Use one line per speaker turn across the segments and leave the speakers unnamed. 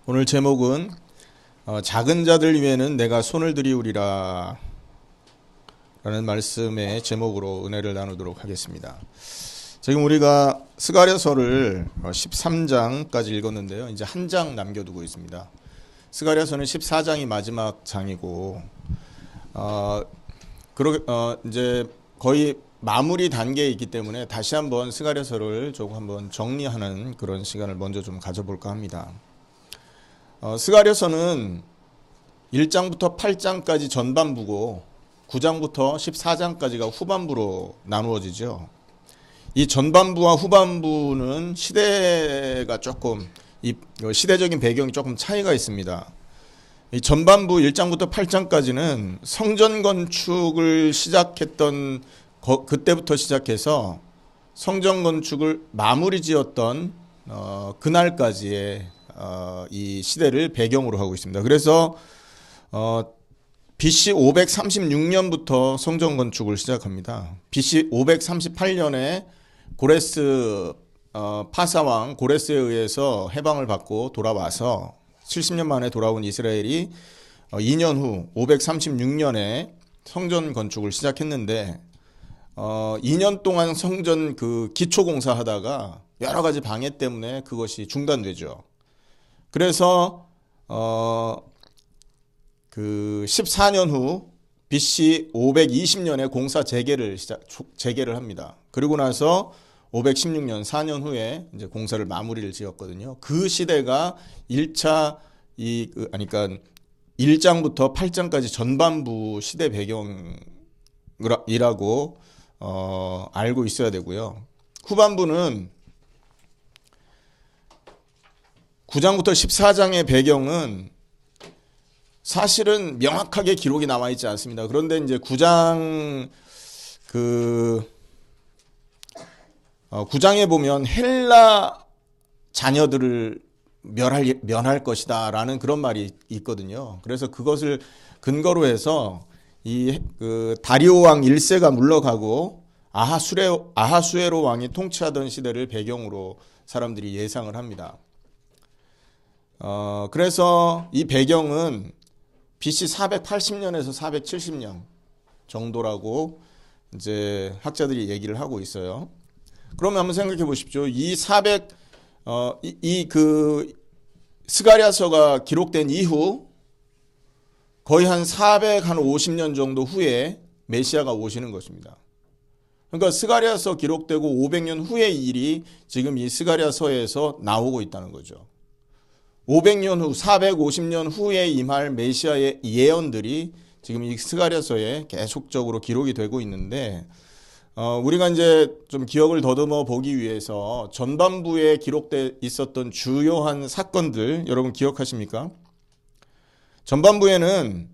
오늘 제목은 작은 자들 위에는 내가 손을 들이우리라 라는 말씀의 제목으로 은혜를 나누도록 하겠습니다. 지금 우리가 스가랴서를 13장까지 읽었는데요. 이제 한 장 남겨두고 있습니다. 스가랴서는 14장이 마지막 장이고 이제 거의 마무리 단계에 있기 때문에 다시 한번 스가랴서를 조금 한번 정리하는 그런 시간을 먼저 좀 가져볼까 합니다. 스가랴서는 1장부터 8장까지 전반부고 9장부터 14장까지가 후반부로 나누어지죠. 이 전반부와 후반부는 시대가 조금 시대적인 배경이 조금 차이가 있습니다. 이 전반부 1장부터 8장까지는 성전 건축을 시작했던 그때부터 시작해서 성전 건축을 마무리 지었던 그날까지의 이 시대를 배경으로 하고 있습니다. 그래서 BC 536년부터 성전 건축을 시작합니다. BC 538년에 고레스 파사왕 고레스에 의해서 해방을 받고 돌아와서 70년 만에 돌아온 이스라엘이 2년 후 536년에 성전 건축을 시작했는데 2년 동안 성전 기초 공사하다가 여러 가지 방해 때문에 그것이 중단되죠. 그래서 14년 후 BC 520년에 공사 재개를 합니다. 그리고 나서 516년 4년 후에 이제 공사를 마무리를 지었거든요. 그 시대가 1차 그러니까 1장부터 8장까지 전반부 시대 배경이라고 알고 있어야 되고요. 후반부는 9장부터 14장의 배경은 사실은 명확하게 기록이 나와 있지 않습니다. 그런데 이제 9장에 보면 헬라 자녀들을 멸할 것이다 라는 그런 말이 있거든요. 그래서 그것을 근거로 해서 다리오 왕 1세가 물러가고 아하수에로 왕이 통치하던 시대를 배경으로 사람들이 예상을 합니다. 그래서 이 배경은 BC 480년에서 470년 정도라고 이제 학자들이 얘기를 하고 있어요. 그러면 한번 생각해 보십시오. 스가랴서가 기록된 이후 거의 한 450년 정도 후에 메시아가 오시는 것입니다. 그러니까 스가랴서 기록되고 500년 후의 일이 지금 이 스가랴서에서 나오고 있다는 거죠. 500년 후, 450년 후에 임할 메시아의 예언들이 지금 이 스가랴서에 계속적으로 기록이 되고 있는데, 우리가 이제 좀 기억을 더듬어 보기 위해서 전반부에 기록돼 있었던 주요한 사건들 여러분 기억하십니까? 전반부에는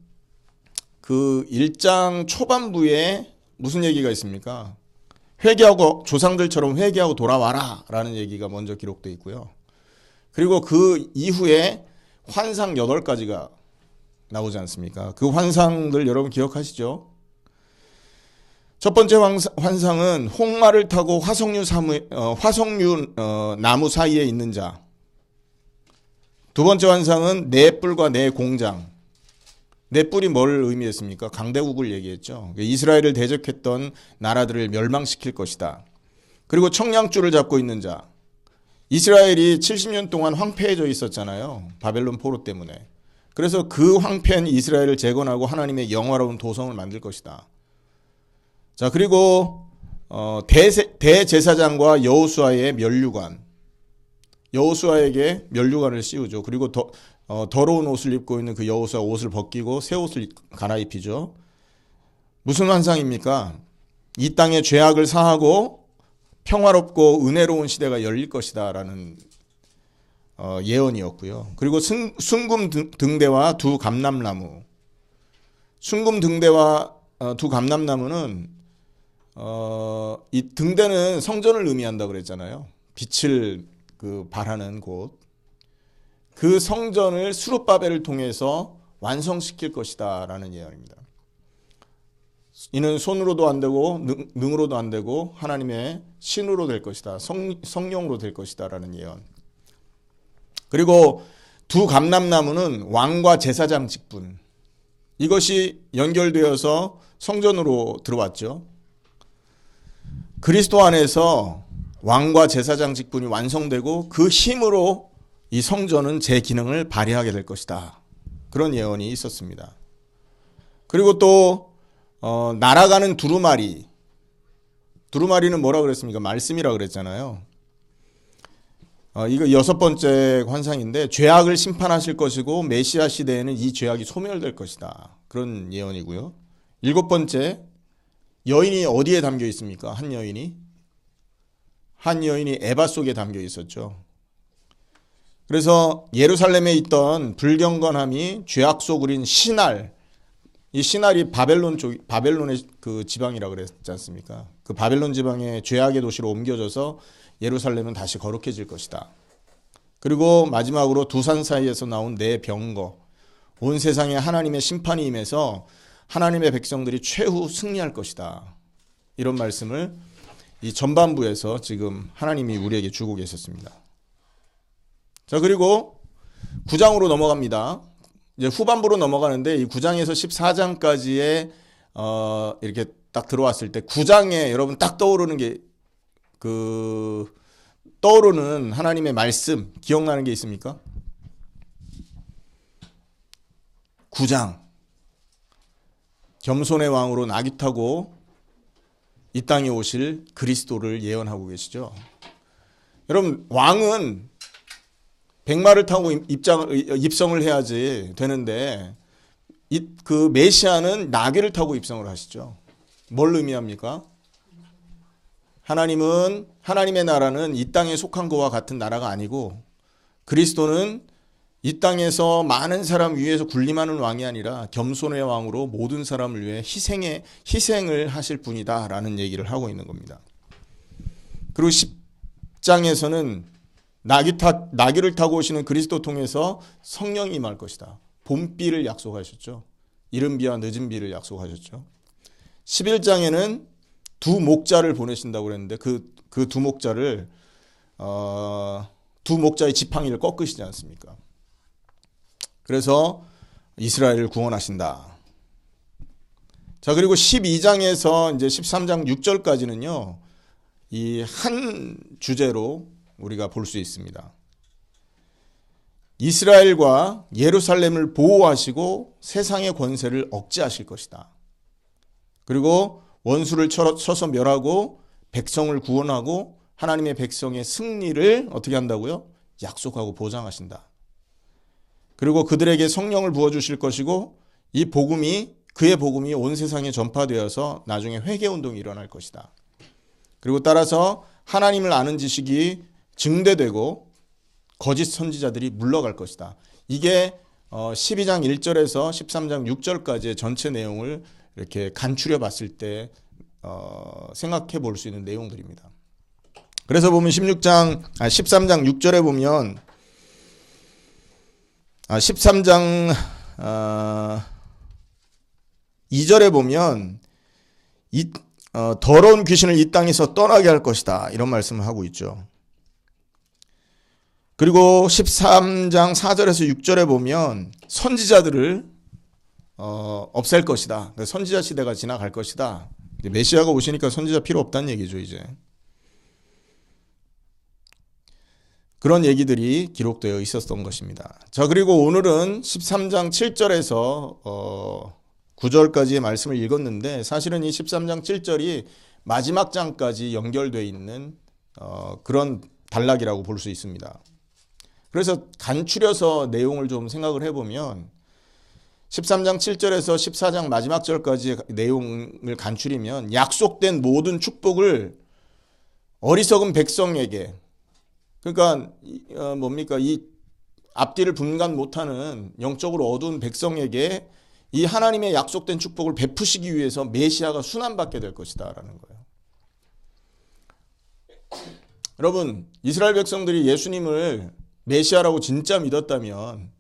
그 1장 초반부에 무슨 얘기가 있습니까? 조상들처럼 회개하고 돌아와라 라는 얘기가 먼저 기록되어 있고요. 그리고 그 이후에 환상 8가지가 나오지 않습니까? 그 환상들 여러분 기억하시죠? 첫 번째 환상은 홍마를 타고 화석류 나무 사이에 있는 자. 두 번째 환상은 네 뿔과 네 공장. 네 뿔이 뭘 의미했습니까? 강대국을 얘기했죠. 이스라엘을 대적했던 나라들을 멸망시킬 것이다. 그리고 청량줄을 잡고 있는 자. 이스라엘이 70년 동안 황폐해져 있었잖아요. 바벨론 포로 때문에. 그래서 그 황폐한 이스라엘을 재건하고 하나님의 영화로운 도성을 만들 것이다. 자, 그리고 대제사장과 여호수아의 면류관. 여호수아에게 면류관을 씌우죠. 그리고 더러운 옷을 입고 있는 그 여호수아 옷을 벗기고 새 옷을 갈아입히죠. 무슨 환상입니까? 이 땅의 죄악을 사하고 평화롭고 은혜로운 시대가 열릴 것이다 라는 예언이었고요. 그리고 순금 등대와 두 감람나무. 순금 등대와 두 감람나무는 이 등대는 성전을 의미한다고 그랬잖아요. 빛을 발하는 곳. 그 성전을 수룹바벨을 통해서 완성시킬 것이다 라는 예언입니다. 이는 손으로도 안 되고 능으로도 안 되고 하나님의 신으로 될 것이다. 성령으로 될 것이다 라는 예언. 그리고 두 감람나무는 왕과 제사장 직분. 이것이 연결되어서 성전으로 들어왔죠. 그리스도 안에서 왕과 제사장 직분이 완성되고 그 힘으로 이 성전은 제 기능을 발휘하게 될 것이다. 그런 예언이 있었습니다. 그리고 또 날아가는 두루마리. 두루마리는 뭐라 그랬습니까? 말씀이라 그랬잖아요. 이거 6번째 환상인데 죄악을 심판하실 것이고 메시아 시대에는 이 죄악이 소멸될 것이다. 그런 예언이고요. 7번째, 여인이 어디에 담겨 있습니까? 한 여인이 에바 속에 담겨 있었죠. 그래서 예루살렘에 있던 불경건함이 죄악 속으린 시날, 이 시날이 바벨론의 그 지방이라 그랬지 않습니까? 그 바벨론 지방의 죄악의 도시로 옮겨져서 예루살렘은 다시 거룩해질 것이다. 그리고 마지막으로 두 산 사이에서 나온 네 병거, 온 세상에 하나님의 심판이 임해서 하나님의 백성들이 최후 승리할 것이다. 이런 말씀을 이 전반부에서 지금 하나님이 우리에게 주고 계셨습니다. 자, 그리고 9장으로 넘어갑니다. 이제 후반부로 넘어가는데 이 9장에서 14장까지의 이렇게 딱 들어왔을 때 9장에 여러분 딱 떠오르는 게 떠오르는 하나님의 말씀 기억나는 게 있습니까? 9장 겸손의 왕으로 나귀 타고 이 땅에 오실 그리스도를 예언하고 계시죠. 여러분 왕은 백마를 타고 입성을 해야지 되는데 그 메시아는 나귀를 타고 입성을 하시죠. 뭘 의미합니까? 하나님의 나라는 이 땅에 속한 것과 같은 나라가 아니고 그리스도는 이 땅에서 많은 사람 위에서 군림하는 왕이 아니라 겸손의 왕으로 모든 사람을 위해 희생을 하실 분이다라는 얘기를 하고 있는 겁니다. 그리고 10장에서는 나귀를 타고 오시는 그리스도 통해서 성령이 임할 것이다. 봄비를 약속하셨죠. 이른 비와 늦은 비를 약속하셨죠. 11장에는 두 목자를 보내신다고 그랬는데 그 두 목자를 두 목자의 지팡이를 꺾으시지 않습니까? 그래서 이스라엘을 구원하신다. 자, 그리고 12장에서 이제 13장 6절까지는요. 이 한 주제로 우리가 볼 수 있습니다. 이스라엘과 예루살렘을 보호하시고 세상의 권세를 억제하실 것이다. 그리고 원수를 쳐서 멸하고 백성을 구원하고 하나님의 백성의 승리를 어떻게 한다고요? 약속하고 보장하신다. 그리고 그들에게 성령을 부어주실 것이고 그의 복음이 온 세상에 전파되어서 나중에 회개운동이 일어날 것이다. 그리고 따라서 하나님을 아는 지식이 증대되고 거짓 선지자들이 물러갈 것이다. 이게 12장 1절에서 13장 6절까지의 전체 내용을 이렇게 간추려 봤을 때 생각해 볼 수 있는 내용들입니다. 그래서 보면 13장 6절에 보면 13장 2절에 보면 더러운 귀신을 이 땅에서 떠나게 할 것이다. 이런 말씀을 하고 있죠. 그리고 13장 4절에서 6절에 보면 선지자들을 없앨 것이다. 선지자 시대가 지나갈 것이다. 메시아가 오시니까 선지자 필요 없다는 얘기죠, 이제. 그런 얘기들이 기록되어 있었던 것입니다. 자, 그리고 오늘은 13장 7절에서 9절까지의 말씀을 읽었는데 사실은 이 13장 7절이 마지막 장까지 연결되어 있는 그런 단락이라고 볼 수 있습니다. 그래서 간추려서 내용을 좀 생각을 해보면 13장 7절에서 14장 마지막 절까지의 내용을 간추리면 약속된 모든 축복을 어리석은 백성에게, 그러니까 뭡니까, 이 앞뒤를 분간 못하는 영적으로 어두운 백성에게 이 하나님의 약속된 축복을 베푸시기 위해서 메시아가 순환받게 될 것이다 라는 거예요. 여러분, 이스라엘 백성들이 예수님을 메시아라고 진짜 믿었다면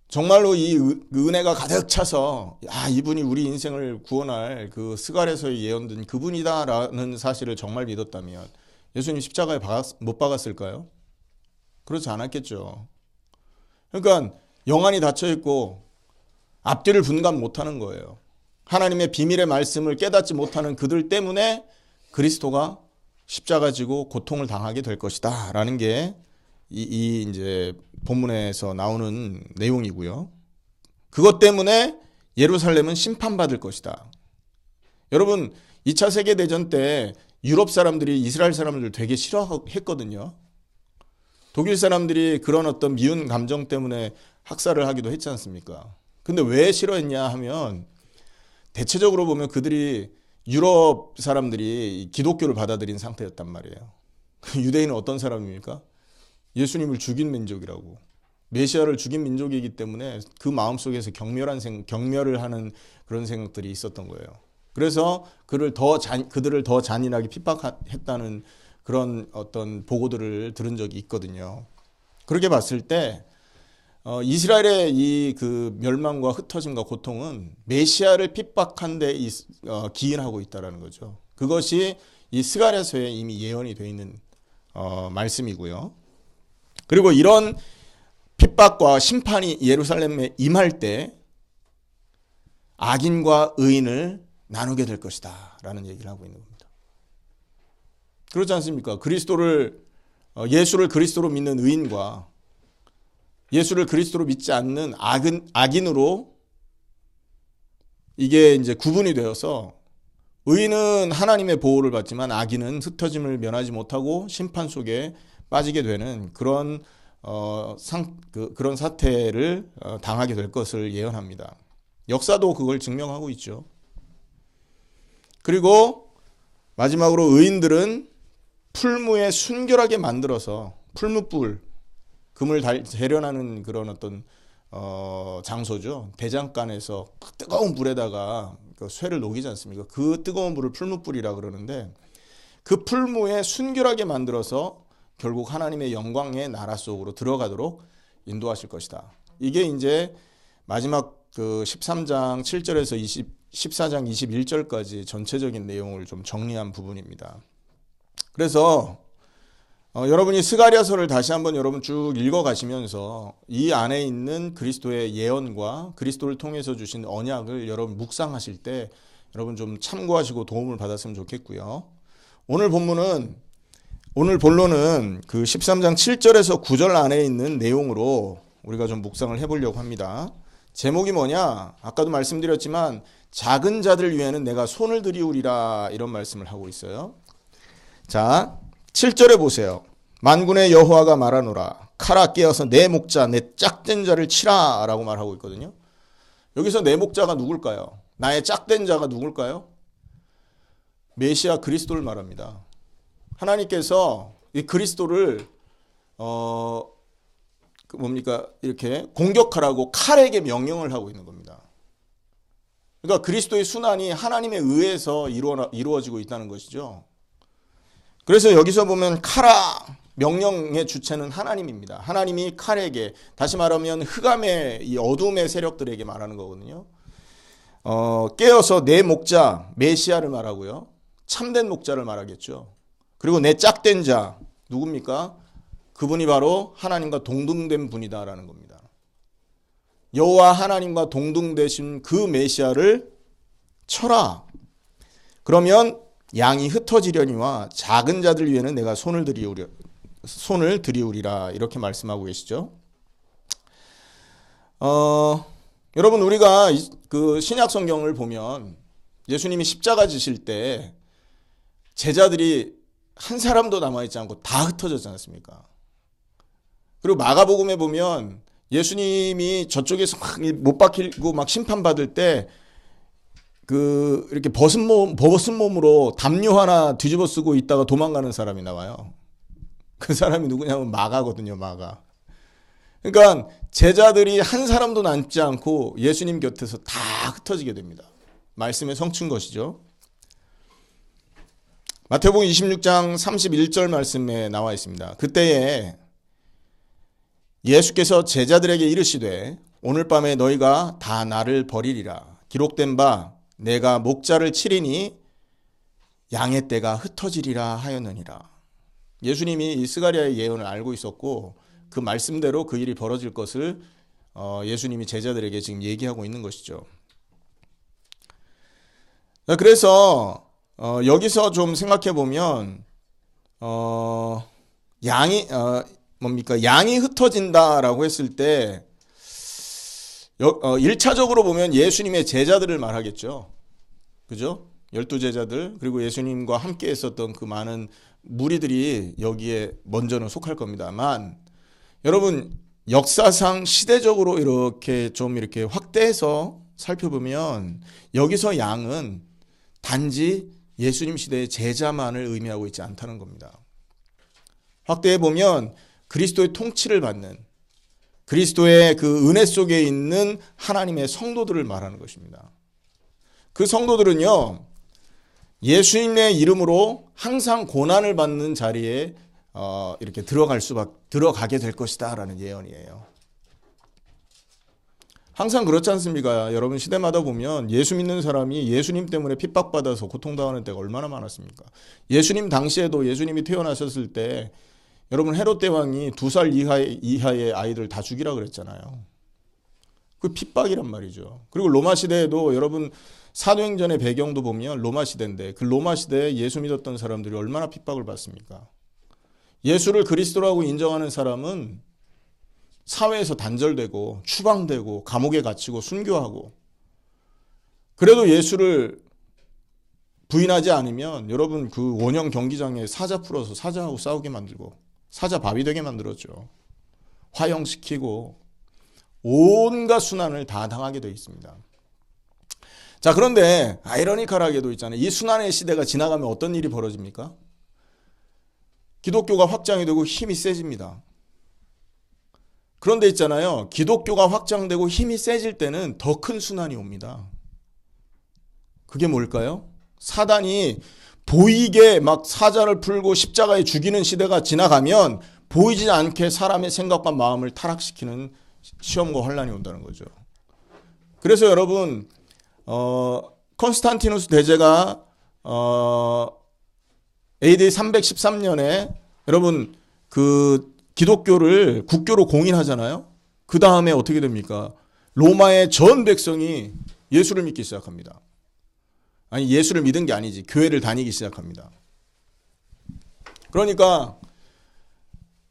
정말로 이 은혜가 가득 차서 이분이 우리 인생을 구원할 그 스갈에서 예언된 그분이다라는 사실을 정말 믿었다면 예수님 십자가에 못 박았을까요? 그렇지 않았겠죠. 그러니까 영안이 닫혀 있고 앞뒤를 분간 못하는 거예요. 하나님의 비밀의 말씀을 깨닫지 못하는 그들 때문에 그리스도가 십자가 지고 고통을 당하게 될 것이다 라는 게 이 이제 본문에서 나오는 내용이고요. 그것 때문에 예루살렘은 심판받을 것이다. 여러분 2차 세계대전 때 유럽 사람들이 이스라엘 사람들 되게 싫어했거든요. 독일 사람들이 그런 어떤 미운 감정 때문에 학살을 하기도 했지 않습니까? 근데 왜 싫어했냐 하면 대체적으로 보면 그들이 유럽 사람들이 기독교를 받아들인 상태였단 말이에요. 유대인은 어떤 사람입니까? 예수님을 죽인 민족이라고. 메시아를 죽인 민족이기 때문에 그 마음속에서 경멸을 하는 그런 생각들이 있었던 거예요. 그래서 그들을 더 잔인하게 핍박했다는 그런 어떤 보고들을 들은 적이 있거든요. 그렇게 봤을 때 이스라엘의 이 그 멸망과 흩어짐과 고통은 메시아를 핍박한 데 기인하고 있다는 거죠. 그것이 이 스가랴서에 이미 예언이 되어 있는 말씀이고요. 그리고 이런 핍박과 심판이 예루살렘에 임할 때 악인과 의인을 나누게 될 것이다 라는 얘기를 하고 있는 겁니다. 그렇지 않습니까? 예수를 그리스도로 믿는 의인과 예수를 그리스도로 믿지 않는 악인으로 이게 이제 구분이 되어서 의인은 하나님의 보호를 받지만 악인은 흩어짐을 면하지 못하고 심판 속에 빠지게 되는 그런 그런 사태를 당하게 될 것을 예언합니다. 역사도 그걸 증명하고 있죠. 그리고 마지막으로 의인들은 풀무에 순결하게 만들어서 풀무불, 금을 재련하는 그런 어떤 장소죠. 대장간에서 뜨거운 불에다가 그 쇠를 녹이지 않습니까? 그 뜨거운 불을 풀무불이라 그러는데 그 풀무에 순결하게 만들어서 결국 하나님의 영광의 나라 속으로 들어가도록 인도하실 것이다. 이게 이제 마지막 그 13장 7절에서 14장 21절까지 전체적인 내용을 좀 정리한 부분입니다. 그래서 여러분이 스가랴서를 다시 한번 여러분 쭉 읽어가시면서 이 안에 있는 그리스도의 예언과 그리스도를 통해서 주신 언약을 여러분 묵상하실 때 여러분 좀 참고하시고 도움을 받았으면 좋겠고요. 오늘 본론은 그 13장 7절에서 9절 안에 있는 내용으로 우리가 좀 묵상을 해보려고 합니다. 제목이 뭐냐? 아까도 말씀드렸지만 작은 자들 위에는 내가 손을 들이우리라 이런 말씀을 하고 있어요. 자, 7절에 보세요. 만군의 여호와가 말하노라. 칼아 깨어서 내 목자 내 짝된 자를 치라 라고 말하고 있거든요. 여기서 내 목자가 누굴까요? 나의 짝된 자가 누굴까요? 메시아 그리스도를 말합니다. 하나님께서 이 그리스도를 이렇게 공격하라고 칼에게 명령을 하고 있는 겁니다. 그러니까 그리스도의 순환이 하나님에 의해서 이루어지고 있다는 것이죠. 그래서 여기서 보면 칼아 명령의 주체는 하나님입니다. 하나님이 칼에게, 다시 말하면 흑암의 이 어둠의 세력들에게 말하는 거거든요. 깨어서 내 목자 메시아를 말하고요. 참된 목자를 말하겠죠. 그리고 내 짝된 자 누굽니까? 그분이 바로 하나님과 동등된 분이다라는 겁니다. 여호와 하나님과 동등되신 그 메시아를 쳐라. 그러면 양이 흩어지려니와 작은 자들 위에는 내가 손을 들이우리라 이렇게 말씀하고 계시죠. 여러분 우리가 그 신약 성경을 보면 예수님이 십자가 지실 때 제자들이 한 사람도 남아있지 않고 다 흩어졌지 않습니까? 그리고 마가복음에 보면 예수님이 저쪽에서 막 못 박히고 막 심판받을 때 이렇게 벗은 몸으로 담요 하나 뒤집어 쓰고 있다가 도망가는 사람이 나와요. 그 사람이 누구냐면 마가거든요, 마가. 그러니까 제자들이 한 사람도 남지 않고 예수님 곁에서 다 흩어지게 됩니다. 말씀에 성취인 것이죠. 마태복음 26장 31절 말씀에 나와 있습니다. 그때에 예수께서 제자들에게 이르시되 오늘 밤에 너희가 다 나를 버리리라. 기록된 바 내가 목자를 치리니 양의 떼가 흩어지리라 하였느니라. 예수님이 이 스가랴의 예언을 알고 있었고 그 말씀대로 그 일이 벌어질 것을 예수님이 제자들에게 지금 얘기하고 있는 것이죠. 그래서 여기서 좀 생각해 보면 양이 뭡니까? 양이 흩어진다라고 했을 때 1차적으로 보면 예수님의 제자들을 말하겠죠. 그죠? 12제자들 그리고 예수님과 함께 했었던 그 많은 무리들이 여기에 먼저는 속할 겁니다만 여러분 역사상 시대적으로 이렇게 좀 이렇게 확대해서 살펴보면 여기서 양은 단지 예수님 시대의 제자만을 의미하고 있지 않다는 겁니다. 확대해 보면 그리스도의 통치를 받는 그리스도의 그 은혜 속에 있는 하나님의 성도들을 말하는 것입니다. 그 성도들은요, 예수님의 이름으로 항상 고난을 받는 자리에 이렇게 들어가게 될 것이다라는 예언이에요. 항상 그렇지 않습니까? 여러분 시대마다 보면 예수 믿는 사람이 예수님 때문에 핍박받아서 고통당하는 때가 얼마나 많았습니까? 예수님 당시에도 예수님이 태어나셨을 때 여러분 헤롯 대왕이 2살 이하의 아이들 다 죽이라 그랬잖아요. 그 핍박이란 말이죠. 그리고 로마 시대에도 여러분 사도행전의 배경도 보면 로마 시대인데 그 로마 시대에 예수 믿었던 사람들이 얼마나 핍박을 받습니까? 예수를 그리스도라고 인정하는 사람은 사회에서 단절되고 추방되고 감옥에 갇히고 순교하고 그래도 예수를 부인하지 않으면 여러분 그 원형 경기장에 사자 풀어서 사자하고 싸우게 만들고 사자 밥이 되게 만들었죠. 화형시키고 온갖 순환을 다 당하게 되어 있습니다. 자, 그런데 아이러니컬하게도 있잖아요. 이 순환의 시대가 지나가면 어떤 일이 벌어집니까? 기독교가 확장이 되고 힘이 세집니다. 그런데 있잖아요. 기독교가 확장되고 힘이 세질 때는 더 큰 순환이 옵니다. 그게 뭘까요? 사단이 보이게 막 사자를 풀고 십자가에 죽이는 시대가 지나가면 보이지 않게 사람의 생각과 마음을 타락시키는 시험과 환란이 온다는 거죠. 그래서 여러분 콘스탄티누스 대제가 AD 313년에 여러분 그 기독교를 국교로 공인하잖아요. 그 다음에 어떻게 됩니까? 로마의 전 백성이 예수를 믿기 시작합니다. 아니 예수를 믿은 게 아니지. 교회를 다니기 시작합니다. 그러니까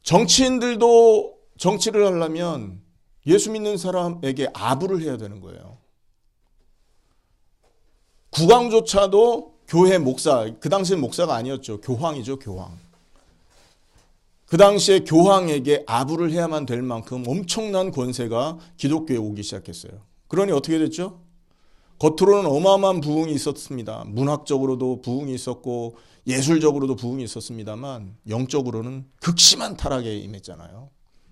정치인들도 정치를 하려면 예수 믿는 사람에게 아부를 해야 되는 거예요. 국왕조차도 교회 목사, 그 당시엔 목사가 아니었죠. 교황이죠, 교황. 그 당시에 교황에게 아부를 해야만 될 만큼 엄청난 권세가 기독교에 오기 시작했어요. 그러니 어떻게 됐죠? 겉으로는 어마어마한 부흥이 있었습니다. 문학적으로도 부흥이 있었고 예술적으로도 부흥이 있었습니다만 영적으로는 극심한 타락에 임했잖아요.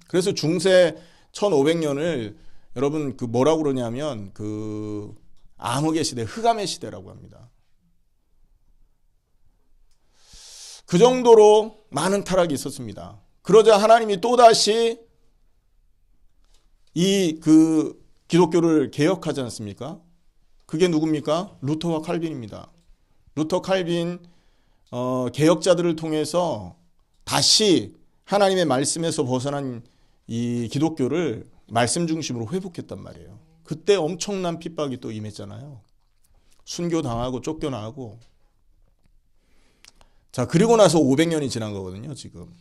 그래서 중세 1500년을 여러분 그 뭐라고 그러냐면 그 암흑의 시대, 흑암의 시대라고 합니다. 그 정도로 많은 타락이 있었습니다. 그러자 하나님이 또다시 이 그 기독교를 개혁하지 않습니까? 그게 누굽니까? 루터와 칼빈입니다. 루터 칼빈 개혁자들을 통해서 다시 하나님의 말씀에서 벗어난 이 기독교를 말씀 중심으로 회복했단 말이에요. 그때 엄청난 핍박이 또 임했잖아요. 순교당하고 쫓겨나고. 자, 그리고 나서 500년이 지난 거거든요, 지금.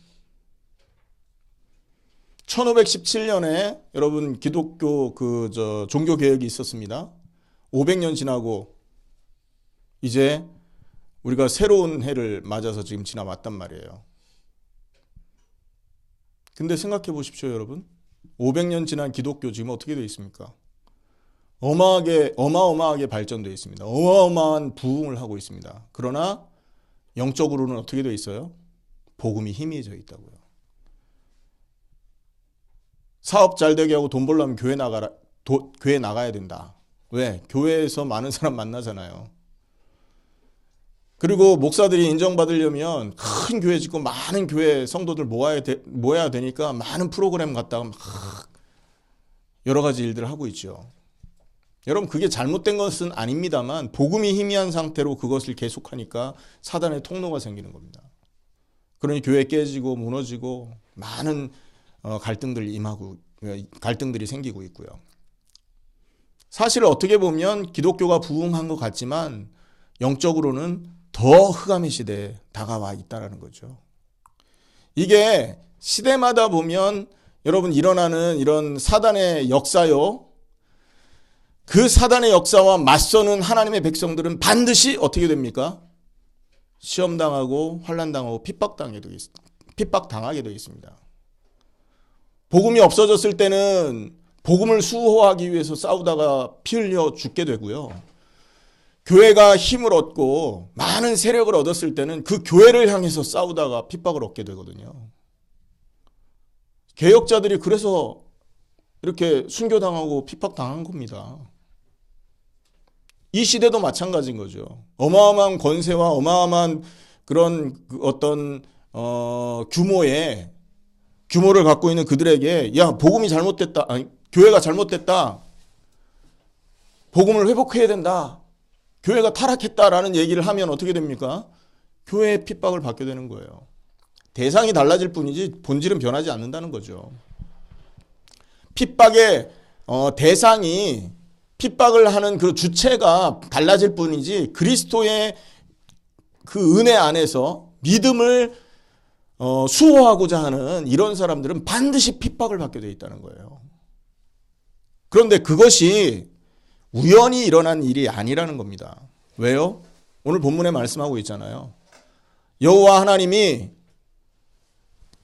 1517년에 여러분 기독교 종교 개혁이 있었습니다. 500년 지나고 이제 우리가 새로운 해를 맞아서 지금 지나왔단 말이에요. 근데 생각해 보십시오, 여러분. 500년 지난 기독교 지금 어떻게 되어 있습니까? 어마어마하게 발전되어 있습니다. 어마어마한 부흥을 하고 있습니다. 그러나 영적으로는 어떻게 되어 있어요? 복음이 희미해져 있다고요. 사업 잘 되게 하고 돈 벌려면 교회 나가야 된다. 왜? 교회에서 많은 사람 만나잖아요. 그리고 목사들이 인정받으려면 큰 교회 짓고 많은 교회 성도들 모아야 되니까 많은 프로그램 갖다가 막 여러 가지 일들을 하고 있죠. 여러분 그게 잘못된 것은 아닙니다만 복음이 희미한 상태로 그것을 계속하니까 사단의 통로가 생기는 겁니다. 그러니 교회 깨지고 무너지고 많은 갈등들이 생기고 있고요. 사실 어떻게 보면 기독교가 부흥한 것 같지만 영적으로는 더 흑암의 시대에 다가와 있다는 거죠. 이게 시대마다 보면 여러분 일어나는 이런 사단의 역사요. 그 사단의 역사와 맞서는 하나님의 백성들은 반드시 어떻게 됩니까? 시험당하고 환난당하고 핍박당하게 되어 있습니다. 복음이 없어졌을 때는 복음을 수호하기 위해서 싸우다가 피 흘려 죽게 되고요. 교회가 힘을 얻고 많은 세력을 얻었을 때는 그 교회를 향해서 싸우다가 핍박을 얻게 되거든요. 개혁자들이 그래서 이렇게 순교당하고 핍박당한 겁니다. 이 시대도 마찬가지인 거죠. 어마어마한 권세와 어마어마한 그런 어떤 규모를 갖고 있는 그들에게 야 복음이 잘못됐다. 아니, 교회가 잘못됐다. 복음을 회복해야 된다. 교회가 타락했다라는 얘기를 하면 어떻게 됩니까? 교회의 핍박을 받게 되는 거예요. 대상이 달라질 뿐이지 본질은 변하지 않는다는 거죠. 핍박의 대상이 핍박을 하는 그 주체가 달라질 뿐이지 그리스도의 그 은혜 안에서 믿음을 수호하고자 하는 이런 사람들은 반드시 핍박을 받게 되어 있다는 거예요. 그런데 그것이 우연히 일어난 일이 아니라는 겁니다. 왜요? 오늘 본문에 말씀하고 있잖아요. 여호와 하나님이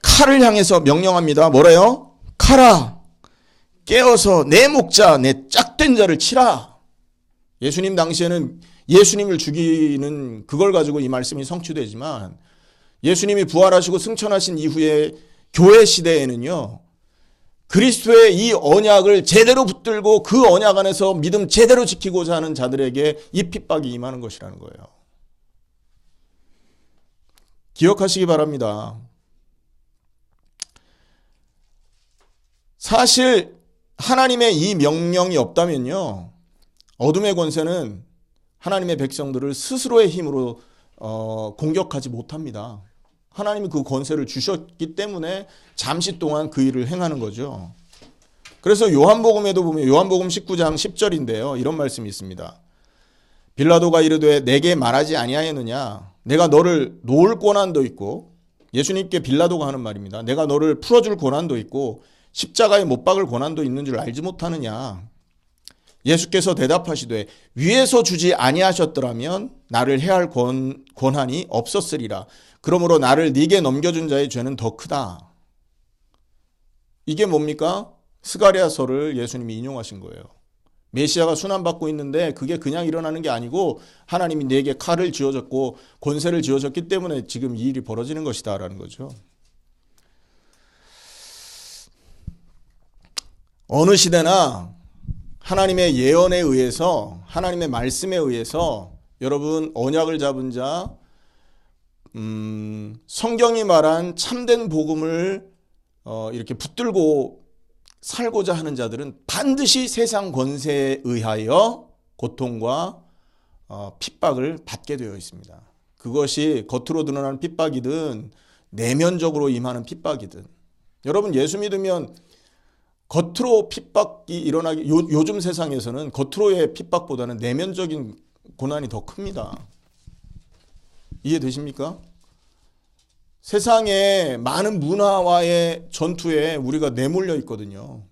칼을 향해서 명령합니다. 뭐래요? 칼아 깨어서 내 목자 내 짝된 자를 치라. 예수님 당시에는 예수님을 죽이는 그걸 가지고 이 말씀이 성취되지만 예수님이 부활하시고 승천하신 이후에 교회 시대에는요. 그리스도의 이 언약을 제대로 붙들고 그 언약 안에서 믿음 제대로 지키고자 하는 자들에게 이 핍박이 임하는 것이라는 거예요. 기억하시기 바랍니다. 사실 하나님의 이 명령이 없다면요. 어둠의 권세는 하나님의 백성들을 스스로의 힘으로 공격하지 못합니다. 하나님이 그 권세를 주셨기 때문에 잠시 동안 그 일을 행하는 거죠. 그래서 요한복음에도 보면 요한복음 19장 10절인데요. 이런 말씀이 있습니다. 빌라도가 이르되 내게 말하지 아니하였느냐? 내가 너를 놓을 권한도 있고 예수님께 빌라도가 하는 말입니다. 내가 너를 풀어줄 권한도 있고 십자가에 못 박을 권한도 있는 줄 알지 못하느냐? 예수께서 대답하시되 위에서 주지 아니하셨더라면 나를 해할 권한이 없었으리라. 그러므로 나를 네게 넘겨준 자의 죄는 더 크다. 이게 뭡니까? 스가랴서를 예수님이 인용하신 거예요. 메시아가 순환받고 있는데 그게 그냥 일어나는 게 아니고 하나님이 네게 칼을 쥐어줬고 권세를 쥐어줬기 때문에 지금 이 일이 벌어지는 것이다 라는 거죠. 어느 시대나 하나님의 예언에 의해서 하나님의 말씀에 의해서 여러분 언약을 잡은 자 성경이 말한 참된 복음을 이렇게 붙들고 살고자 하는 자들은 반드시 세상 권세에 의하여 고통과 핍박을 받게 되어 있습니다. 그것이 겉으로 드러나는 핍박이든 내면적으로 임하는 핍박이든 여러분 예수 믿으면 겉으로 핍박이 일어나기 요즘 세상에서는 겉으로의 핍박보다는 내면적인 고난이 더 큽니다. 이해되십니까? 세상에 많은 문화와의 전투에 우리가 내몰려 있거든요.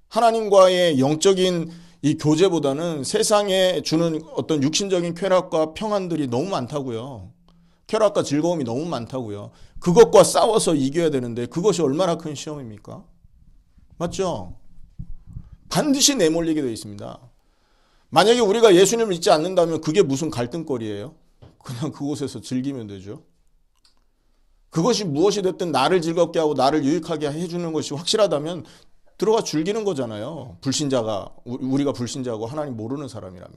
하나님과의 영적인 이 교제보다는 세상에 주는 어떤 육신적인 쾌락과 평안들이 너무 많다고요. 쾌락과 즐거움이 너무 많다고요. 그것과 싸워서 이겨야 되는데 그것이 얼마나 큰 시험입니까? 맞죠? 반드시 내몰리게 되어 있습니다. 만약에 우리가 예수님을 믿지 않는다면 그게 무슨 갈등거리예요? 그냥 그곳에서 즐기면 되죠. 그것이 무엇이 됐든 나를 즐겁게 하고 나를 유익하게 해주는 것이 확실하다면 들어가 즐기는 거잖아요. 불신자가 우리가 불신자고 하나님 모르는 사람이라면.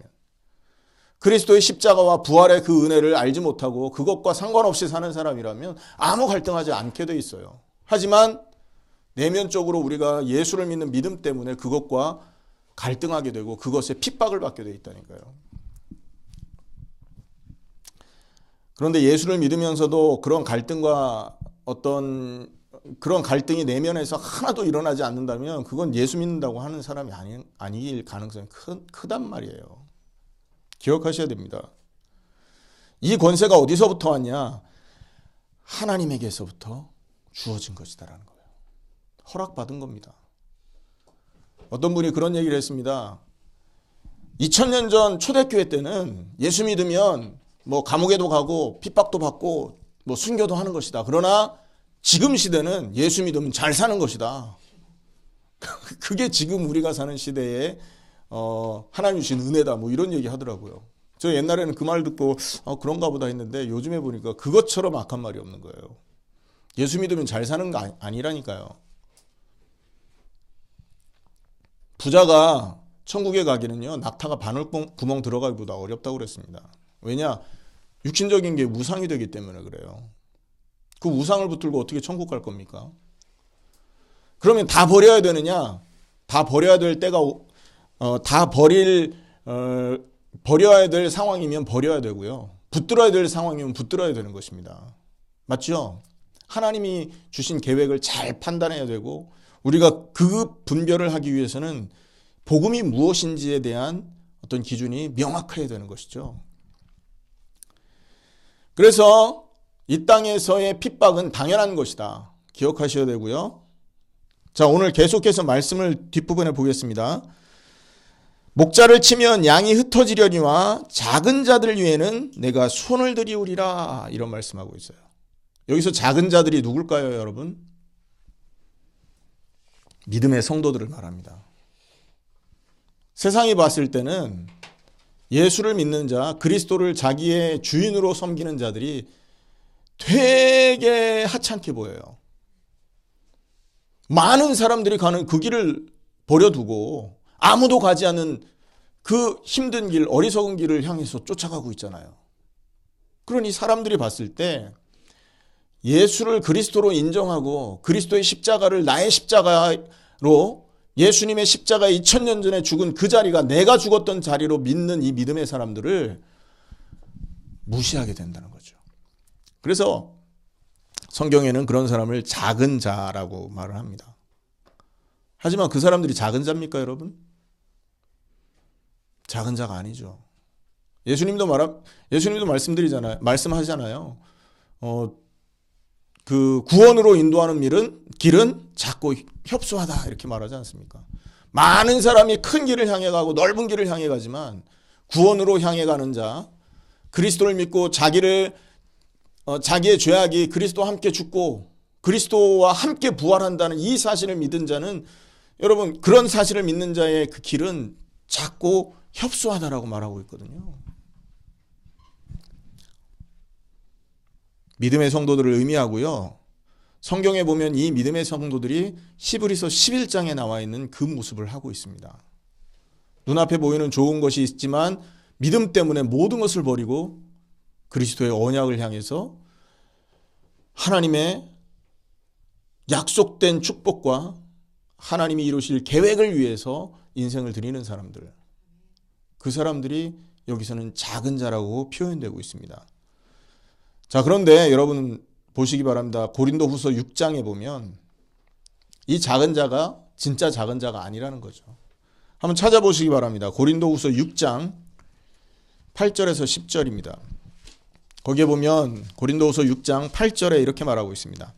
그리스도의 십자가와 부활의 그 은혜를 알지 못하고 그것과 상관없이 사는 사람이라면 아무 갈등하지 않게 돼 있어요. 하지만 내면적으로 우리가 예수를 믿는 믿음 때문에 그것과 갈등하게 되고 그것에 핍박을 받게 돼 있다니까요. 그런데 예수를 믿으면서도 그런 갈등과 어떤 그런 갈등이 내면에서 하나도 일어나지 않는다면 그건 예수 믿는다고 하는 사람이 아닐 가능성이 크단 말이에요. 기억하셔야 됩니다. 이 권세가 어디서부터 왔냐? 하나님에게서부터 주어진 것이다라는 거예요. 허락받은 겁니다. 어떤 분이 그런 얘기를 했습니다. 2000년 전 초대교회 때는 예수 믿으면 뭐 감옥에도 가고 핍박도 받고 뭐 순교도 하는 것이다. 그러나 지금 시대는 예수 믿으면 잘 사는 것이다. 그게 지금 우리가 사는 시대에 하나님 주신 은혜다. 뭐 이런 얘기 하더라고요. 저 옛날에는 그 말 듣고 그런가 보다 했는데 요즘에 보니까 그것처럼 악한 말이 없는 거예요. 예수 믿으면 잘 사는 거 아니라니까요. 부자가 천국에 가기는요, 낙타가 바늘구멍 들어가기보다 어렵다고 그랬습니다. 왜냐? 육신적인 게 우상이 되기 때문에 그래요. 그 우상을 붙들고 어떻게 천국 갈 겁니까? 그러면 다 버려야 되느냐? 다 버려야 될 때가 버려야 될 상황이면 버려야 되고요. 붙들어야 될 상황이면 붙들어야 되는 것입니다. 맞죠? 하나님이 주신 계획을 잘 판단해야 되고 우리가 그 분별을 하기 위해서는 복음이 무엇인지에 대한 어떤 기준이 명확해야 되는 것이죠. 그래서 이 땅에서의 핍박은 당연한 것이다. 기억하셔야 되고요. 자, 오늘 계속해서 말씀을 뒷부분에 보겠습니다. 목자를 치면 양이 흩어지려니와 작은 자들 위에는 내가 손을 들이우리라. 이런 말씀하고 있어요. 여기서 작은 자들이 누굴까요, 여러분? 믿음의 성도들을 말합니다. 세상이 봤을 때는 예수를 믿는 자, 그리스도를 자기의 주인으로 섬기는 자들이 되게 하찮게 보여요. 많은 사람들이 가는 그 길을 버려두고 아무도 가지 않는 그 힘든 길, 어리석은 길을 향해서 쫓아가고 있잖아요. 그러니 사람들이 봤을 때 예수를 그리스도로 인정하고 그리스도의 십자가를 나의 십자가로 예수님의 십자가 2000년 전에 죽은 그 자리가 내가 죽었던 자리로 믿는 이 믿음의 사람들을 무시하게 된다는 거죠. 그래서 성경에는 그런 사람을 작은 자라고 말을 합니다. 하지만 그 사람들이 작은 자입니까, 여러분? 작은 자가 아니죠. 예수님도 말씀하잖아요. 그 구원으로 인도하는 길은 작고 협소하다 이렇게 말하지 않습니까? 많은 사람이 큰 길을 향해 가고 넓은 길을 향해 가지만 구원으로 향해 가는 자, 그리스도를 믿고 자기의 죄악이 그리스도와 함께 죽고 그리스도와 함께 부활한다는 이 사실을 믿은 자는, 여러분, 그런 사실을 믿는 자의 그 길은 작고 협소하다라고 말하고 있거든요. 믿음의 성도들을 의미하고요. 성경에 보면 이 믿음의 성도들이 히브리서 11장에 나와 있는 그 모습을 하고 있습니다. 눈앞에 보이는 좋은 것이 있지만 믿음 때문에 모든 것을 버리고 그리스도의 언약을 향해서 하나님의 약속된 축복과 하나님이 이루실 계획을 위해서 인생을 드리는 사람들, 그 사람들이 여기서는 작은 자라고 표현되고 있습니다. 자, 그런데 여러분 보시기 바랍니다. 고린도후서 6장에 보면 이 작은 자가 진짜 작은 자가 아니라는 거죠. 한번 찾아보시기 바랍니다. 고린도후서 6장 8절에서 10절입니다. 거기에 보면 고린도후서 6장 8절에 이렇게 말하고 있습니다.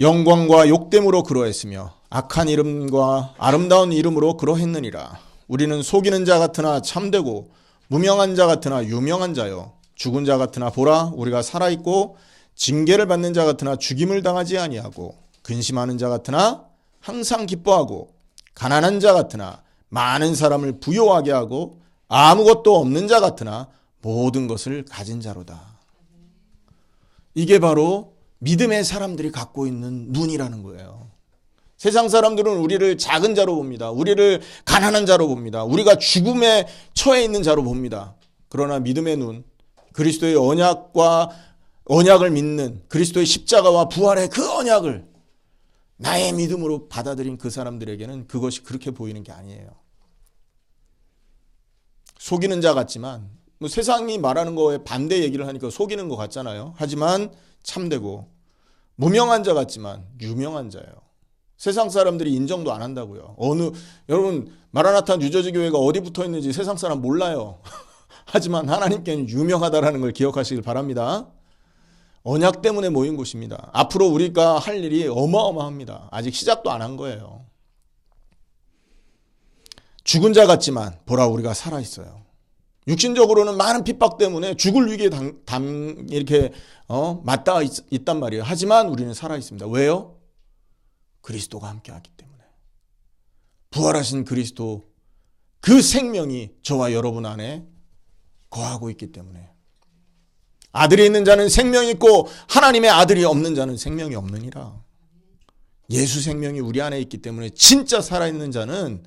영광과 욕됨으로 그러했으며 악한 이름과 아름다운 이름으로 그러했느니라. 우리는 속이는 자 같으나 참되고 무명한 자 같으나 유명한 자요, 죽은 자 같으나 보라 우리가 살아있고 징계를 받는 자 같으나 죽임을 당하지 아니하고 근심하는 자 같으나 항상 기뻐하고 가난한 자 같으나 많은 사람을 부요하게 하고 아무것도 없는 자 같으나 모든 것을 가진 자로다. 이게 바로 믿음의 사람들이 갖고 있는 눈이라는 거예요. 세상 사람들은 우리를 작은 자로 봅니다. 우리를 가난한 자로 봅니다. 우리가 죽음에 처해 있는 자로 봅니다. 그러나 믿음의 눈, 그리스도의 언약을 믿는 그리스도의 십자가와 부활의 그 언약을 나의 믿음으로 받아들인 그 사람들에게는 그것이 그렇게 보이는 게 아니에요. 속이는 자 같지만, 세상이 말하는 거에 반대 얘기를 하니까 속이는 것 같잖아요. 하지만 참되고 무명한 자 같지만 유명한 자예요. 세상 사람들이 인정도 안 한다고요. 여러분 마라나타 뉴저지 교회가 어디 붙어 있는지 세상 사람 몰라요. 하지만 하나님께는 유명하다라는 걸 기억하시길 바랍니다. 언약 때문에 모인 곳입니다. 앞으로 우리가 할 일이 어마어마합니다. 아직 시작도 안 한 거예요. 죽은 자 같지만 보라 우리가 살아있어요. 육신적으로는 많은 핍박 때문에 죽을 위기에 이렇게 맞닿아 있단 말이에요. 하지만 우리는 살아있습니다. 왜요? 그리스도가 함께하기 때문에. 부활하신 그리스도 그 생명이 저와 여러분 안에 거하고 있기 때문에. 아들이 있는 자는 생명이 있고 하나님의 아들이 없는 자는 생명이 없느니라. 예수 생명이 우리 안에 있기 때문에 진짜 살아있는 자는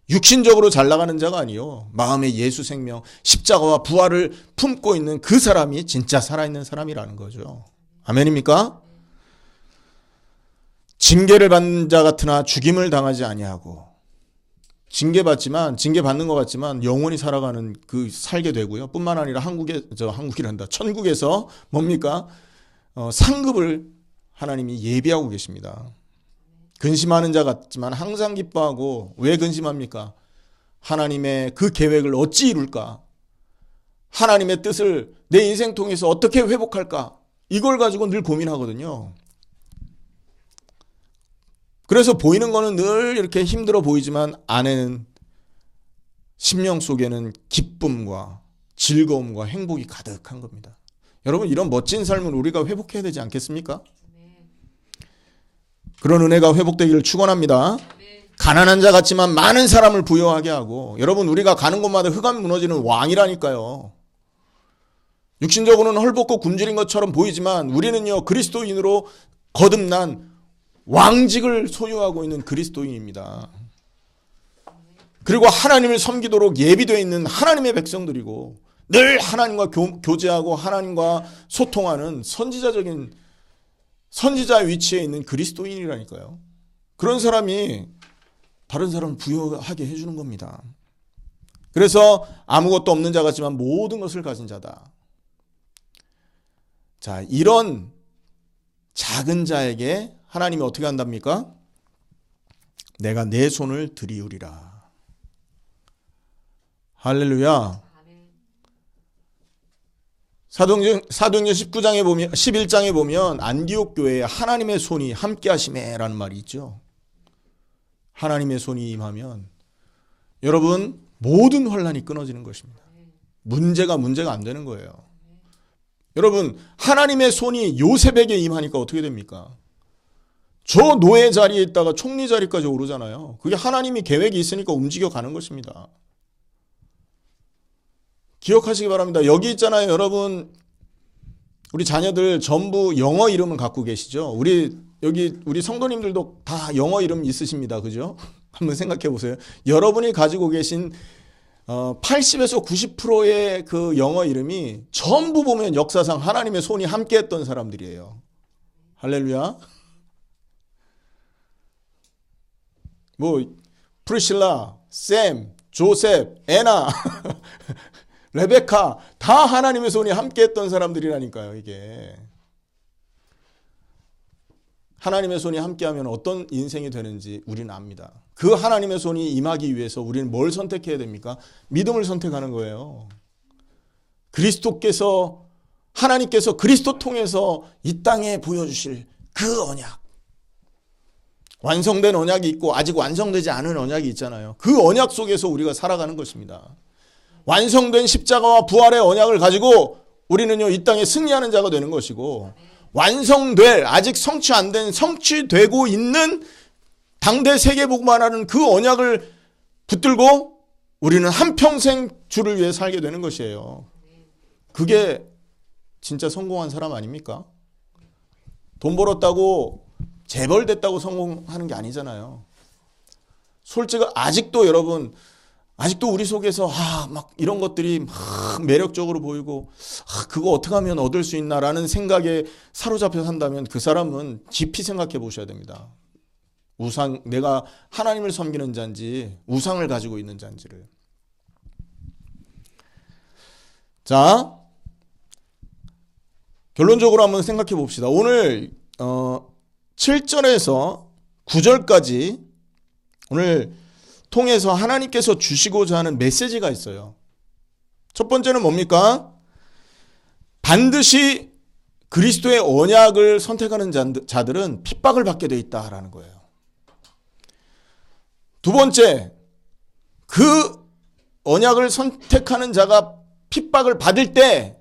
육신적으로 잘 나가는 자가 아니요. 마음에 예수 생명, 십자가와 부활을 품고 있는 그 사람이 진짜 살아있는 사람이라는 거죠. 아멘입니까? 징계를 받는 자 같으나 죽임을 당하지 아니하고 징계받지만 징계받는 것 같지만 영원히 살아가는 살게 되고요. 뿐만 아니라 천국에서 뭡니까? 상급을 하나님이 예비하고 계십니다. 근심하는 자 같지만 항상 기뻐하고 왜 근심합니까? 하나님의 그 계획을 어찌 이룰까? 하나님의 뜻을 내 인생 통해서 어떻게 회복할까? 이걸 가지고 늘 고민하거든요. 그래서 보이는 거는 늘 이렇게 힘들어 보이지만 안에는 심령 속에는 기쁨과 즐거움과 행복이 가득한 겁니다. 여러분 이런 멋진 삶을 우리가 회복해야 되지 않겠습니까? 그런 은혜가 회복되기를 축원합니다. 가난한 자 같지만 많은 사람을 부여하게 하고 여러분 우리가 가는 곳마다 흑암 무너지는 왕이라니까요. 육신적으로는 헐벗고 굶주린 것처럼 보이지만 우리는요 그리스도인으로 거듭난 왕직을 소유하고 있는 그리스도인입니다. 그리고 하나님을 섬기도록 예비되어 있는 하나님의 백성들이고 늘 하나님과 교제하고 하나님과 소통하는 선지자의 위치에 있는 그리스도인이라니까요. 그런 사람이 다른 사람을 부여하게 해주는 겁니다. 그래서 아무것도 없는 자 같지만 모든 것을 가진 자다. 자, 이런 작은 자에게 하나님이 어떻게 한답니까? 내가 내 손을 들이우리라. 할렐루야. 사도행전 19장에 보면 11장에 보면 안디옥 교회에 하나님의 손이 함께 하심에라는 말이 있죠. 하나님의 손이 임하면 여러분 모든 환난이 끊어지는 것입니다. 문제가 안 되는 거예요. 여러분 하나님의 손이 요셉에게 임하니까 어떻게 됩니까? 저 노예 자리에 있다가 총리 자리까지 오르잖아요. 그게 하나님이 계획이 있으니까 움직여가는 것입니다. 기억하시기 바랍니다. 여기 있잖아요. 여러분 우리 자녀들 전부 영어 이름을 갖고 계시죠. 우리 성도님들도 다 영어 이름 있으십니다. 그죠? 한번 생각해 보세요. 여러분이 가지고 계신 80에서 90%의 그 영어 이름이 전부 보면 역사상 하나님의 손이 함께 했던 사람들이에요. 할렐루야. 프리실라, 샘, 조셉, 애나, 레베카 다 하나님의 손이 함께 했던 사람들이라니까요. 이게 하나님의 손이 함께하면 어떤 인생이 되는지 우리는 압니다. 그 하나님의 손이 임하기 위해서 우리는 뭘 선택해야 됩니까? 믿음을 선택하는 거예요. 하나님께서 그리스도 통해서 이 땅에 보여주실 그 언약, 완성된 언약이 있고 아직 완성되지 않은 언약이 있잖아요. 그 언약 속에서 우리가 살아가는 것입니다. 완성된 십자가와 부활의 언약을 가지고 우리는요 이 땅에 승리하는 자가 되는 것이고, 아직 성취 안 된, 성취되고 있는 당대 세계복음화라는 그 언약을 붙들고 우리는 한평생 주를 위해 살게 되는 것이에요. 그게 진짜 성공한 사람 아닙니까? 돈 벌었다고 재벌됐다고 성공하는 게 아니잖아요. 솔직히 아직도 우리 속에서 막 이런 것들이 막 매력적으로 보이고 그거 어떻게 하면 얻을 수 있나라는 생각에 사로잡혀 산다면 그 사람은 깊이 생각해 보셔야 됩니다. 내가 하나님을 섬기는 자인지 우상을 가지고 있는 자인지를. 자, 결론적으로 한번 생각해 봅시다. 오늘 7절에서 9절까지 오늘 통해서 하나님께서 주시고자 하는 메시지가 있어요. 첫 번째는 뭡니까? 반드시 그리스도의 언약을 선택하는 자들은 핍박을 받게 돼 있다라는 거예요. 두 번째, 그 언약을 선택하는 자가 핍박을 받을 때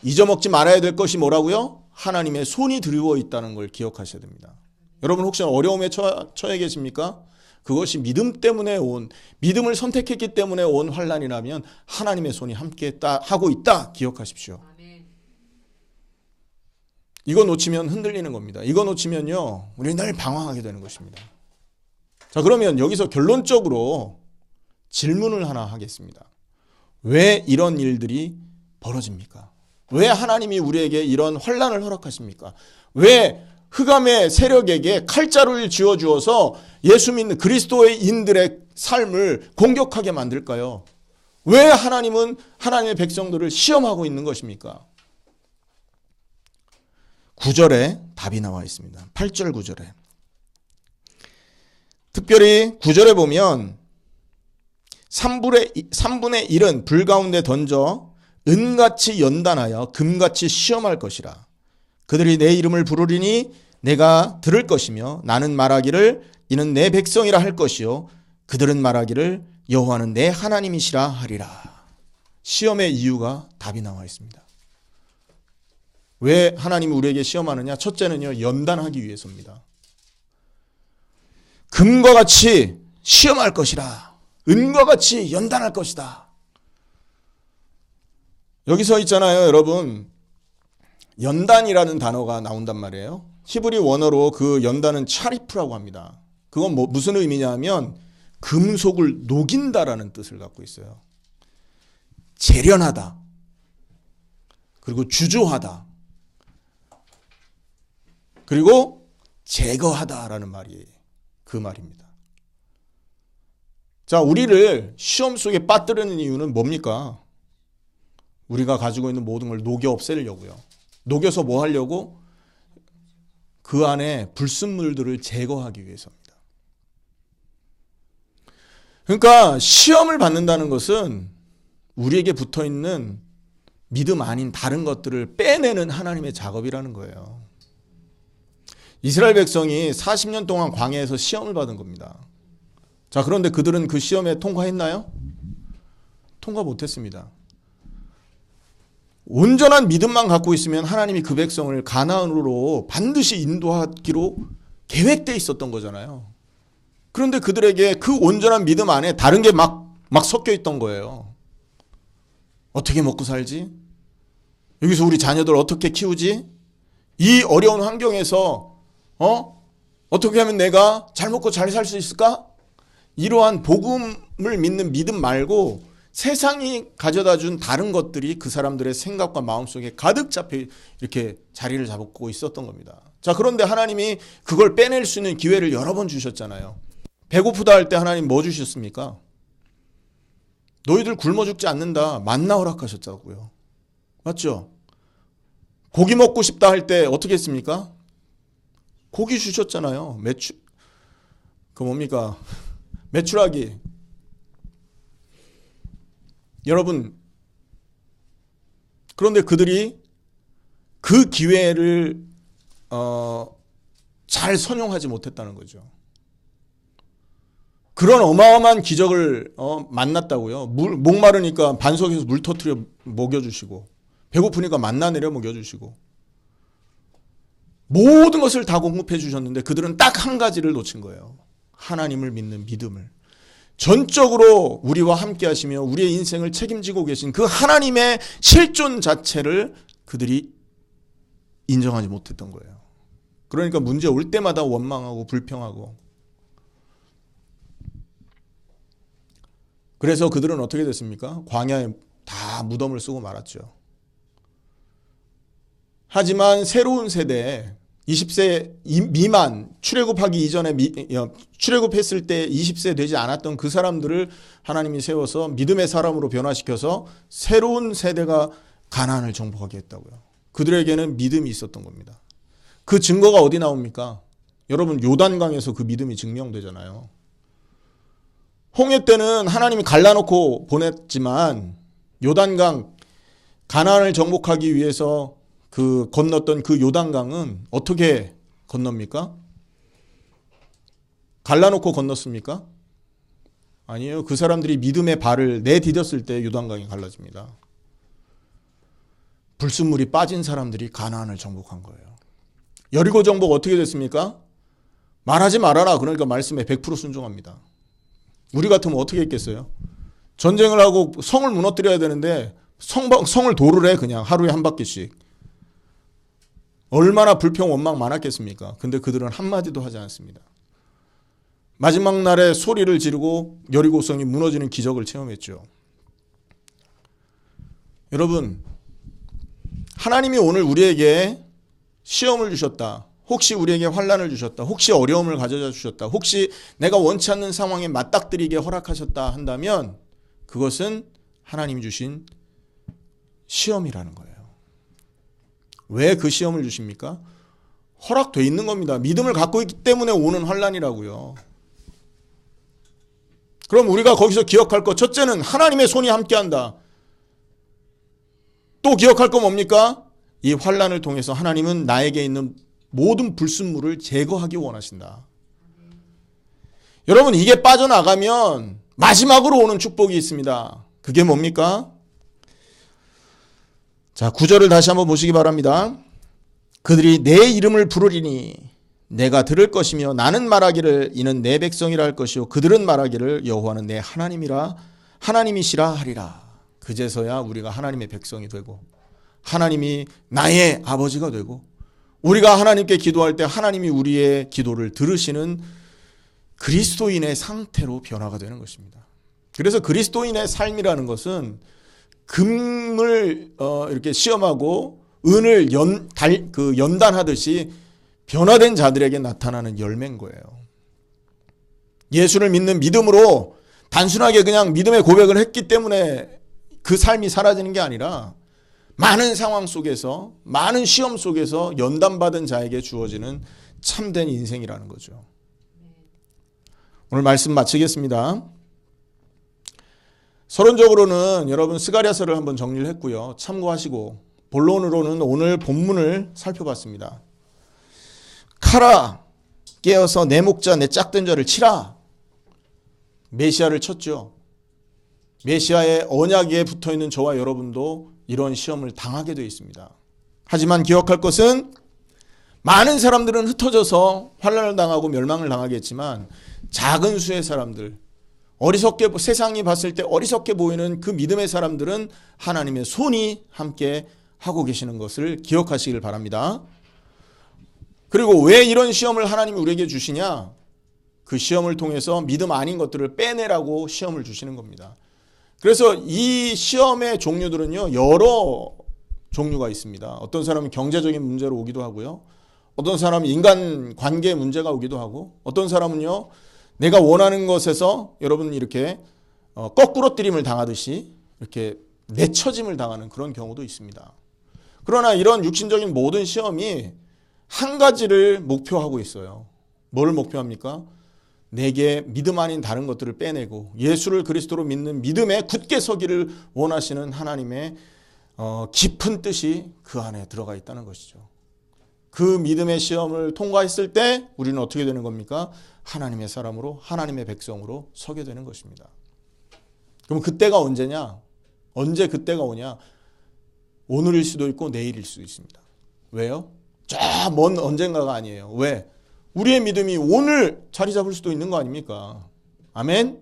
잊어먹지 말아야 될 것이 뭐라고요? 하나님의 손이 드리워 있다는 걸 기억하셔야 됩니다. 여러분 혹시 어려움에 처해 계십니까? 그것이 믿음 때문에 믿음을 선택했기 때문에 온 환난이라면 하나님의 손이 함께 하고 있다 기억하십시오. 이거 놓치면 흔들리는 겁니다. 이거 놓치면요, 우리 늘 방황하게 되는 것입니다. 자, 그러면 여기서 결론적으로 질문을 하나 하겠습니다. 왜 이런 일들이 벌어집니까? 왜 하나님이 우리에게 이런 환난을 허락하십니까? 왜 흑암의 세력에게 칼자루를 쥐어주어서 예수 믿는 그리스도인들의 삶을 공격하게 만들까요? 왜 하나님은 하나님의 백성들을 시험하고 있는 것입니까? 9절에 답이 나와 있습니다. 8절 9절에. 특별히 9절에 보면 3분의 1은 불 가운데 던져 은같이 연단하여 금같이 시험할 것이라. 그들이 내 이름을 부르리니 내가 들을 것이며 나는 말하기를 이는 내 백성이라 할 것이요 그들은 말하기를 여호와는 내 하나님이시라 하리라. 시험의 이유가 답이 나와 있습니다. 왜 하나님이 우리에게 시험하느냐? 첫째는요, 연단하기 위해서입니다. 금과 같이 시험할 것이라. 은과 같이 연단할 것이다. 여기서 있잖아요, 여러분. 연단이라는 단어가 나온단 말이에요. 히브리 원어로 그 연단은 차리프라고 합니다. 그건 무슨 의미냐 하면 금속을 녹인다라는 뜻을 갖고 있어요. 재련하다. 그리고 주조하다. 그리고 제거하다라는 말이 그 말입니다. 자, 우리를 시험 속에 빠뜨리는 이유는 뭡니까? 우리가 가지고 있는 모든 걸 녹여 없애려고요. 녹여서 뭐 하려고? 그 안에 불순물들을 제거하기 위해서입니다. 그러니까 시험을 받는다는 것은 우리에게 붙어있는 믿음 아닌 다른 것들을 빼내는 하나님의 작업이라는 거예요. 이스라엘 백성이 40년 동안 광야에서 시험을 받은 겁니다. 자, 그런데 그들은 그 시험에 통과했나요? 통과 못했습니다. 온전한 믿음만 갖고 있으면 하나님이 그 백성을 가나안으로 반드시 인도하기로 계획되어 있었던 거잖아요. 그런데 그들에게 그 온전한 믿음 안에 다른 게 막 섞여 있던 거예요. 어떻게 먹고 살지? 여기서 우리 자녀들 어떻게 키우지? 이 어려운 환경에서 어떻게 하면 내가 잘 먹고 잘 살 수 있을까? 이러한 복음을 믿는 믿음 말고 세상이 가져다 준 다른 것들이 그 사람들의 생각과 마음속에 가득 잡혀 이렇게 자리를 잡고 있었던 겁니다. 자, 그런데 하나님이 그걸 빼낼 수 있는 기회를 여러 번 주셨잖아요. 배고프다 할 때 하나님 뭐 주셨습니까? 너희들 굶어 죽지 않는다. 만나 허락하셨다고요. 맞죠? 고기 먹고 싶다 할 때 어떻게 했습니까? 고기 주셨잖아요. 뭡니까? 메추라기. 여러분, 그런데 그들이 그 기회를 잘 선용하지 못했다는 거죠. 그런 어마어마한 기적을 만났다고요. 목마르니까 반석에서 물 터뜨려 먹여주시고, 배고프니까 만나 내려 먹여주시고, 모든 것을 다 공급해 주셨는데 그들은 딱 한 가지를 놓친 거예요. 하나님을 믿는 믿음을. 전적으로 우리와 함께 하시며 우리의 인생을 책임지고 계신 그 하나님의 실존 자체를 그들이 인정하지 못했던 거예요. 그러니까 문제 올 때마다 원망하고 불평하고. 그래서 그들은 어떻게 됐습니까? 광야에 다 무덤을 쓰고 말았죠. 하지만 새로운 세대에 20세 미만 출애굽하기 이전에 출애굽했을 때 20세 되지 않았던 그 사람들을 하나님이 세워서 믿음의 사람으로 변화시켜서 새로운 세대가 가나안을 정복하게 했다고요. 그들에게는 믿음이 있었던 겁니다. 그 증거가 어디 나옵니까? 여러분 요단강에서 그 믿음이 증명되잖아요. 홍해 때는 하나님이 갈라놓고 보냈지만 요단강 가나안을 정복하기 위해서 그 건넜던 그 요단강은 어떻게 건넙니까? 갈라놓고 건넜습니까? 아니에요. 그 사람들이 믿음의 발을 내디뎠을 때 요단강이 갈라집니다. 불순물이 빠진 사람들이 가나안을 정복한 거예요. 여리고 정복 어떻게 됐습니까? 말하지 말아라. 그러니까 말씀에 100% 순종합니다. 우리 같으면 어떻게 했겠어요? 전쟁을 하고 성을 무너뜨려야 되는데 성을 도를 해. 그냥 하루에 한 바퀴씩. 얼마나 불평 원망 많았겠습니까? 근데 그들은 한마디도 하지 않습니다. 마지막 날에 소리를 지르고 여리고성이 무너지는 기적을 체험했죠. 여러분, 하나님이 오늘 우리에게 시험을 주셨다. 혹시 우리에게 환난을 주셨다. 혹시 어려움을 가져다 주셨다. 혹시 내가 원치 않는 상황에 맞닥뜨리게 허락하셨다 한다면 그것은 하나님이 주신 시험이라는 거예요. 왜 그 시험을 주십니까? 허락되어 있는 겁니다. 믿음을 갖고 있기 때문에 오는 환난이라고요. 그럼 우리가 거기서 기억할 것, 첫째는 하나님의 손이 함께한다. 또 기억할 거 뭡니까? 이 환난을 통해서 하나님은 나에게 있는 모든 불순물을 제거하기 원하신다. 여러분, 이게 빠져나가면 마지막으로 오는 축복이 있습니다. 그게 뭡니까? 자, 9절을 다시 한번 보시기 바랍니다. 그들이 내 이름을 부르리니 내가 들을 것이며 나는 말하기를 이는 내 백성이라 할 것이요 그들은 말하기를 여호와는 내 하나님이시라 하리라. 그제서야 우리가 하나님의 백성이 되고 하나님이 나의 아버지가 되고 우리가 하나님께 기도할 때 하나님이 우리의 기도를 들으시는 그리스도인의 상태로 변화가 되는 것입니다. 그래서 그리스도인의 삶이라는 것은 금을 이렇게 시험하고 은을 연단하듯이 변화된 자들에게 나타나는 열매인 거예요. 예수를 믿는 믿음으로 단순하게 그냥 믿음의 고백을 했기 때문에 그 삶이 사라지는 게 아니라 많은 상황 속에서 많은 시험 속에서 연단받은 자에게 주어지는 참된 인생이라는 거죠. 오늘 말씀 마치겠습니다. 서론적으로는 여러분 스가랴서를 한번 정리를 했고요. 참고하시고 본론으로는 오늘 본문을 살펴봤습니다. 카라 깨어서 내 목자 내 짝든 자를 치라. 메시아를 쳤죠. 메시아의 언약에 붙어있는 저와 여러분도 이런 시험을 당하게 되어 있습니다. 하지만 기억할 것은 많은 사람들은 흩어져서 환난을 당하고 멸망을 당하겠지만 작은 수의 사람들, 어리석게 세상이 봤을 때 어리석게 보이는 그 믿음의 사람들은 하나님의 손이 함께 하고 계시는 것을 기억하시길 바랍니다. 그리고 왜 이런 시험을 하나님이 우리에게 주시냐? 그 시험을 통해서 믿음 아닌 것들을 빼내라고 시험을 주시는 겁니다. 그래서 이 시험의 종류들은요, 여러 종류가 있습니다. 어떤 사람은 경제적인 문제로 오기도 하고요. 어떤 사람은 인간 관계 문제가 오기도 하고, 어떤 사람은요, 내가 원하는 것에서 여러분 이렇게 거꾸로뜨림을 당하듯이 이렇게 내처짐을 당하는 그런 경우도 있습니다. 그러나 이런 육신적인 모든 시험이 한 가지를 목표하고 있어요. 뭘 목표합니까? 내게 믿음 아닌 다른 것들을 빼내고 예수를 그리스도로 믿는 믿음에 굳게 서기를 원하시는 하나님의 깊은 뜻이 그 안에 들어가 있다는 것이죠. 그 믿음의 시험을 통과했을 때 우리는 어떻게 되는 겁니까? 하나님의 사람으로 하나님의 백성으로 서게 되는 것입니다. 그럼 그때가 언제냐? 언제 그때가 오냐? 오늘일 수도 있고 내일일 수도 있습니다. 왜요? 저 먼 언젠가가 아니에요. 왜? 우리의 믿음이 오늘 자리 잡을 수도 있는 거 아닙니까? 아멘?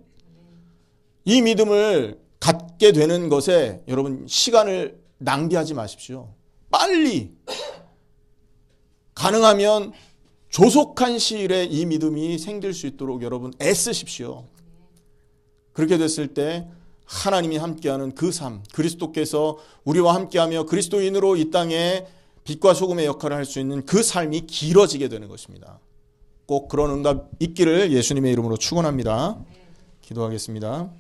이 믿음을 갖게 되는 것에 여러분 시간을 낭비하지 마십시오. 빨리 가능하면 조속한 시일에 이 믿음이 생길 수 있도록 여러분 애쓰십시오. 그렇게 됐을 때 하나님이 함께하는 그 삶, 그리스도께서 우리와 함께하며 그리스도인으로 이 땅에 빛과 소금의 역할을 할 수 있는 그 삶이 길어지게 되는 것입니다. 꼭 그런 응답 있기를 예수님의 이름으로 축원합니다. 기도하겠습니다.